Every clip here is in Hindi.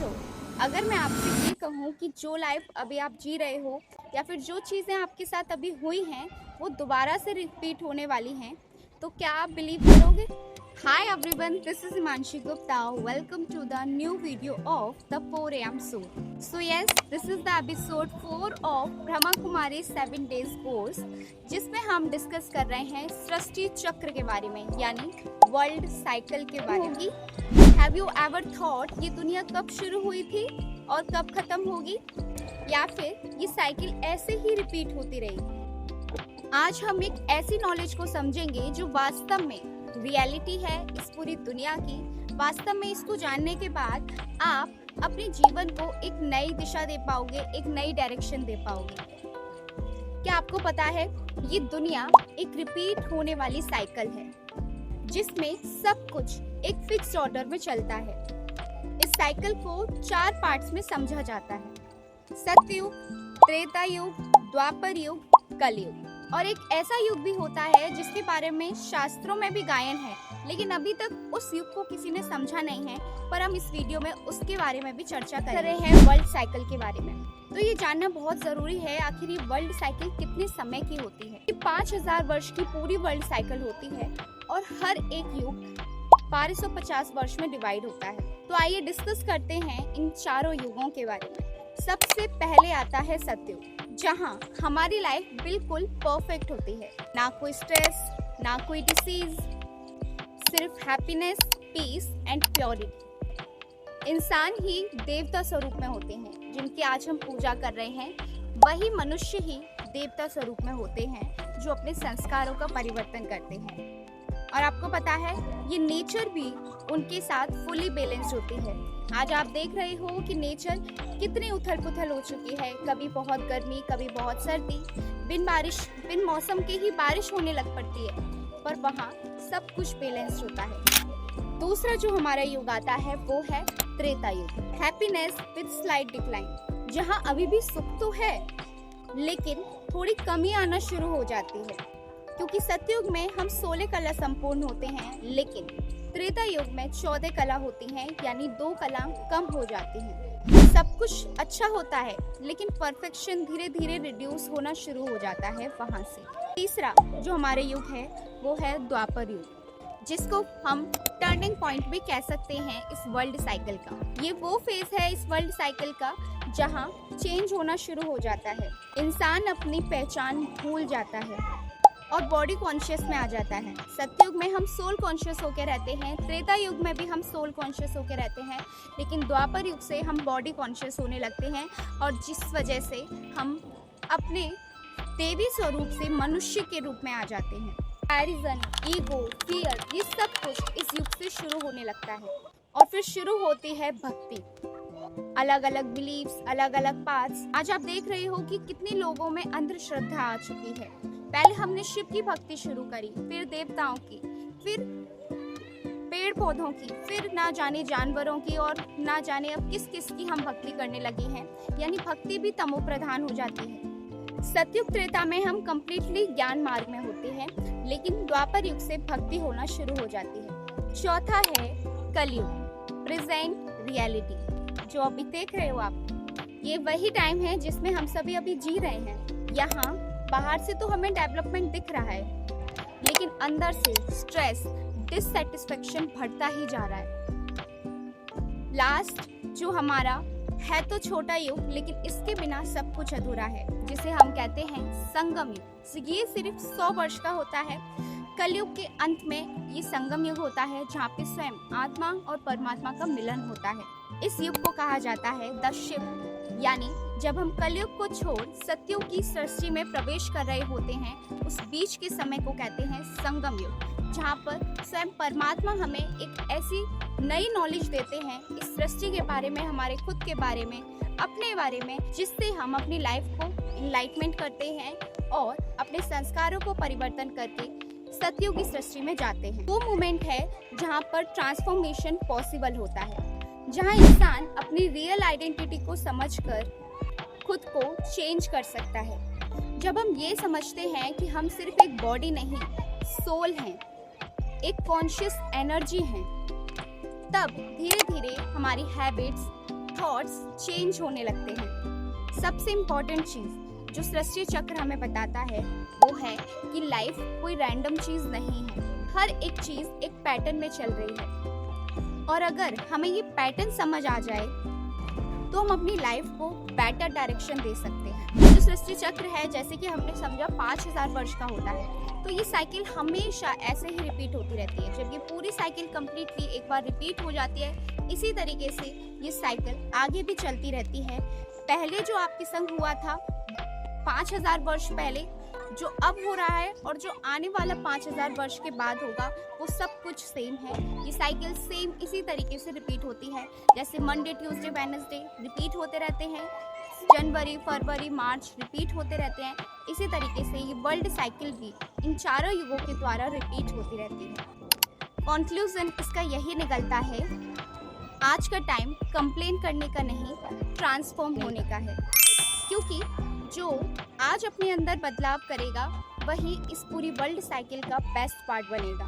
सोचो, अगर मैं आपसे ये कहूँ कि जो लाइफ अभी आप जी रहे हो या फिर जो चीज़ें आपके साथ अभी हुई हैं वो दोबारा से रिपीट होने वाली हैं, तो क्या आप बिलीव करोगे? Hi everyone, this is Himanshi Gupta. Welcome to the new video of the 4 AM show. So yes, this is the episode 4 of Brahma Kumari 7 days course, जिसमें हम डिस्कस कर रहे हैं सृष्टि चक्र के बारे में, यानी वर्ल्ड साइकिल के बारे में. हैव यू एवर थॉट ये दुनिया कब शुरू हुई थी और कब खत्म होगी, या फिर ये साइकिल ऐसे ही रिपीट होती रही? आज हम एक ऐसी नॉलेज को समझेंगे जो वास्तव में रियलिटी है इस पूरी दुनिया की. वास्तव में इसको जानने के बाद आप अपने जीवन को एक नई दिशा दे पाओगे, एक नई डायरेक्शन दे पाओगे. क्या आपको पता है, ये दुनिया एक रिपीट होने वाली साइकिल है जिसमें सब कुछ एक फिक्स ऑर्डर में चलता है. इस साइकिल को 4 पार्ट्स में समझा जाता है: सत्ययुग, त्रेता युग, द्वापर युग, कलयुग. और एक ऐसा युग भी होता है जिसके बारे में शास्त्रों में भी गायन है, लेकिन अभी तक उस युग को किसी ने समझा नहीं है. पर हम इस वीडियो में उसके बारे में भी चर्चा कर रहे हैं, वर्ल्ड साइकिल के बारे में. तो ये जानना बहुत जरूरी है, आखिर ये वर्ल्ड साइकिल कितने समय की होती है. ये 5000 वर्ष की पूरी वर्ल्ड साइकिल होती है और हर एक युग 1250 वर्ष में डिवाइड होता है. तो आइए डिस्कस करते हैं इन चारों युगों के बारे में. सबसे पहले आता है सत्ययुग, जहाँ हमारी लाइफ बिल्कुल परफेक्ट होती है. ना कोई स्ट्रेस, ना कोई डिसीज, सिर्फ हैप्पीनेस, पीस एंड प्योरिटी. इंसान ही देवता स्वरूप में होते हैं. जिनकी आज हम पूजा कर रहे हैं, वही मनुष्य ही देवता स्वरूप में होते हैं जो अपने संस्कारों का परिवर्तन करते हैं. और आपको पता है, ये नेचर भी उनके साथ फुली बैलेंस होती है. आज आप देख रहे हो कि नेचर कितनी उथल पुथल हो चुकी है. कभी बहुत गर्मी, कभी बहुत सर्दी, बिन मौसम के ही बारिश होने लग पड़ती है, पर वहाँ सब कुछ बैलेंस होता है. दूसरा जो हमारा युग आता है वो है त्रेता युग, हैप्पीनेस विद स्लाइट डिक्लाइन, जहाँ अभी भी सुख तो है लेकिन थोड़ी कमी आना शुरू हो जाती है. क्योंकि सतयुग में हम 16 कला संपूर्ण होते हैं, लेकिन त्रेता युग में 14 कला होती हैं, यानी 2 कला कम हो जाती हैं. सब कुछ अच्छा होता है लेकिन परफेक्शन धीरे धीरे रिड्यूस होना शुरू हो जाता है वहाँ से. तीसरा जो हमारे युग है वो है द्वापर युग, जिसको हम टर्निंग पॉइंट भी कह सकते हैं इस वर्ल्ड साइकिल का. ये वो फेज है इस वर्ल्ड साइकिल का जहाँ चेंज होना शुरू हो जाता है. इंसान अपनी पहचान भूल जाता है और बॉडी कॉन्शियस में आ जाता है. सत्ययुग में हम सोल कॉन्शियस होकर रहते हैं, त्रेता युग में भी हम सोल कॉन्शियस होकर रहते हैं, लेकिन द्वापर युग से हम बॉडी कॉन्शियस होने लगते हैं, और जिस वजह से हम अपने देवी स्वरूप से मनुष्य के रूप में आ जाते हैं. कंपैरिजन, ईगो, फियर, ये सब कुछ इस युग से शुरू होने लगता है. और फिर शुरू होती है भक्ति. अलग अलग बिलीव्स, अलग अलग पाथ्स. आज आप देख रहे हो कि कितने लोगों में अंधश्रद्धा आ चुकी है. पहले हमने शिव की भक्ति शुरू करी, फिर देवताओं की, फिर पेड़ पौधों की, फिर ना जाने जानवरों की, और ना जाने अब किस किस की हम भक्ति करने लगे हैं. यानी भक्ति भी तमो प्रधान हो जाती है. सतयुग त्रेता में हम कंप्लीटली ज्ञान मार्ग में होते हैं, लेकिन द्वापर युग से भक्ति होना शुरू हो जाती है. चौथा है कलयुग, प्रेजेंट रियलिटी, जो अभी देख रहे हो आप. ये वही टाइम है जिसमें हम सभी अभी जी रहे हैं. यहाँ बाहर से तो हमें डेवलपमेंट दिख रहा है, लेकिन अंदर से स्ट्रेस, डिससैटिस्फैक्शन बढ़ता ही जा रहा है. लास्ट जो हमारा है तो छोटा युग, लेकिन इसके बिना सब कुछ अधूरा है, जिसे हम कहते हैं संगम युग. ये सिर्फ 100 वर्ष का होता है. कलयुग के अंत में ये संगम युग होता है, जहाँ पे स्वयं आत्मा और परमात्मा का मिलन होता है. इस युग को कहा जाता है द शिफ्ट, यानी जब हम कलयुग को छोड़ सतयुग की सृष्टि में प्रवेश कर रहे होते हैं, उस बीच के समय को कहते हैं संगम युग, जहाँ पर स्वयं परमात्मा हमें एक ऐसी नई नॉलेज देते हैं इस सृष्टि के बारे में, हमारे खुद के बारे में, अपने बारे में, जिससे हम अपनी लाइफ को इनलाइटमेंट करते हैं और अपने संस्कारों को परिवर्तन करके सतयुग की सृष्टि में जाते हैं. वो मोमेंट है जहाँ पर ट्रांसफॉर्मेशन पॉसिबल होता है, जहाँ इंसान अपनी रियल आइडेंटिटी को समझकर खुद को चेंज कर सकता है. जब हम ये समझते हैं कि हम सिर्फ एक बॉडी नहीं, सोल हैं, एक कॉन्शियस एनर्जी हैं, तब धीरे धीरे हमारी हैबिट्स, थॉट्स चेंज होने लगते हैं। सबसे इम्पोर्टेंट चीज़ जो सृष्टि चक्र हमें बताता है वो है कि लाइफ कोई रैंडम चीज़ नहीं है। हर एक चीज़ एक पैटर्न में चल रही है और अगर हमें ये पैटर्न समझ आ जाए तो हम अपनी लाइफ को बेटर डायरेक्शन दे सकते हैं। जो सृष्टि चक्र है, जैसे कि हमने समझा 5000 वर्ष का होता है, तो ये साइकिल हमेशा ऐसे ही रिपीट होती रहती है। जब ये पूरी साइकिल कम्प्लीटली एक बार रिपीट हो जाती है, इसी तरीके से ये साइकिल आगे भी चलती रहती है। पहले जो आपके संग हुआ था 5000 वर्ष पहले, जो अब हो रहा है और जो आने वाला 5000 वर्ष के बाद होगा, वो सब कुछ सेम है। ये साइकिल सेम इसी तरीके से रिपीट होती है। जैसे मंडे, ट्यूसडे, वेडनेसडे रिपीट होते रहते हैं, जनवरी, फरवरी, मार्च रिपीट होते रहते हैं। इसी तरीके से ये वर्ल्ड साइकिल भी इन चारों युगों के द्वारा रिपीट होती रहती है। कंक्लूजन इसका यही निकलता है, आज का टाइम कंप्लेन करने का नहीं, ट्रांसफॉर्म होने का है। क्योंकि जो आज अपने अंदर बदलाव करेगा वही इस पूरी वर्ल्ड साइकिल का बेस्ट पार्ट बनेगा।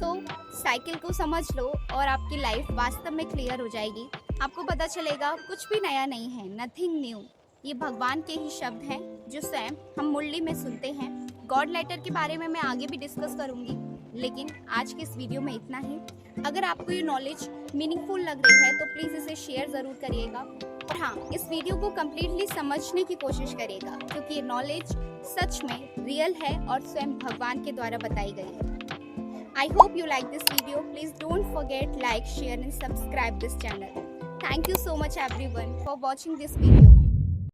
तो साइकिल को समझ लो और आपकी लाइफ वास्तव में क्लियर हो जाएगी। आपको पता चलेगा कुछ भी नया नहीं है, नथिंग न्यू। ये भगवान के ही शब्द हैं जो स्वयं हम मुरली में सुनते हैं। गॉड लेटर के बारे में मैं आगे भी डिस्कस करूंगी, लेकिन आज के इस वीडियो में इतना ही। अगर आपको ये नॉलेज मीनिंगफुल लग रही है तो प्लीज़ इसे शेयर ज़रूर करिएगा और हाँ, इस वीडियो को कम्प्लीटली समझने की कोशिश करिएगा, क्योंकि ये नॉलेज सच में रियल है और स्वयं भगवान के द्वारा बताई गई है। I hope you like this video. Please don't forget like, share and subscribe this channel. Thank you so much everyone for watching this video.